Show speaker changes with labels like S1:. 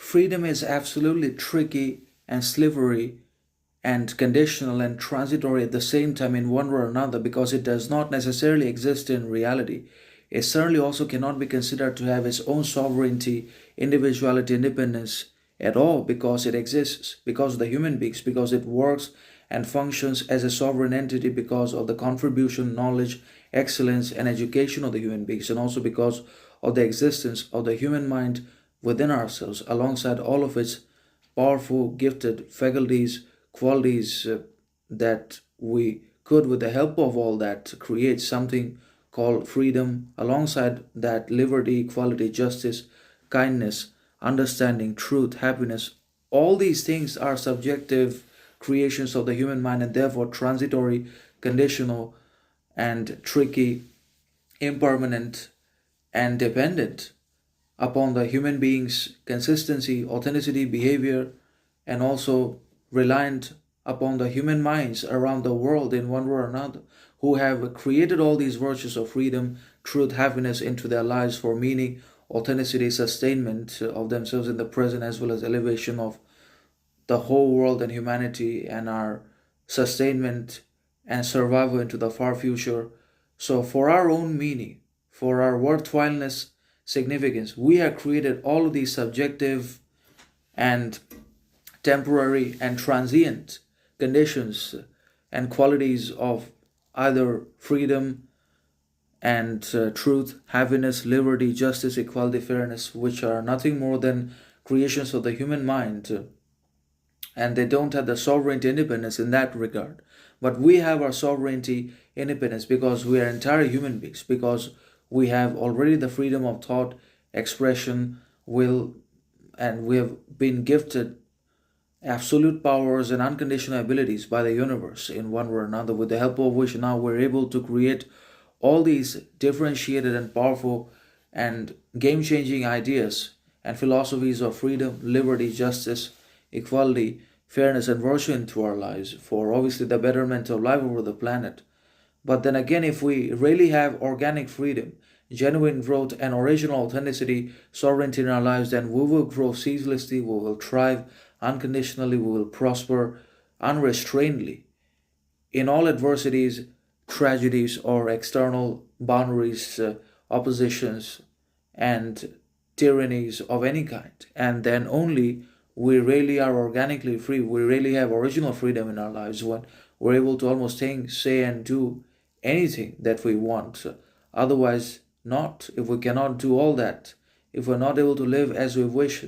S1: freedom is absolutely tricky and slippery and conditional and transitory at the same time in one way or another, because it does not necessarily exist in reality. It certainly also cannot be considered to have its own sovereignty, individuality, independence at all, because it exists, because of the human beings, because it works and functions as a sovereign entity because of the contribution, knowledge, excellence, and education of the human beings, and also because of the existence of the human mind within ourselves, alongside all of its powerful, gifted faculties, qualities that we could, with the help of all that, create something called freedom, alongside that liberty, equality, justice, kindness, understanding, truth, happiness. All these things are subjective creations of the human mind, and therefore transitory, conditional, and tricky, impermanent, and dependent upon the human being's consistency, authenticity, behavior, and also reliant upon the human minds around the world in one way or another, who have created all these virtues of freedom, truth, happiness into their lives for meaning, authenticity, sustainment of themselves in the present, as well as elevation of the whole world and humanity, and our sustainment and survival into the far future. So, for our own meaning, for our worthwhileness, significance, we have created all of these subjective and temporary and transient conditions and qualities of either freedom and truth, happiness, liberty, justice, equality, fairness, which are nothing more than creations of the human mind, and they don't have the sovereignty, independence in that regard. But we have our sovereignty, independence, because we are entire human beings, because we have already the freedom of thought, expression, will, and we have been gifted absolute powers and unconditional abilities by the universe in one way or another, with the help of which now we're able to create all these differentiated and powerful and game-changing ideas and philosophies of freedom, liberty, justice, equality, fairness, and virtue into our lives, for obviously the betterment of life over the planet. But then again, if we really have organic freedom, genuine growth, and original authenticity, sovereignty in our lives, then we will grow ceaselessly, we will thrive unconditionally, we will prosper unrestrainedly in all adversities, tragedies, or external boundaries, oppositions, and tyrannies of any kind. And then only we really are organically free, we really have original freedom in our lives, when we're able to almost think, say, and do anything that we want. Otherwise, not. If we cannot do all that, if we're not able to live as we wish,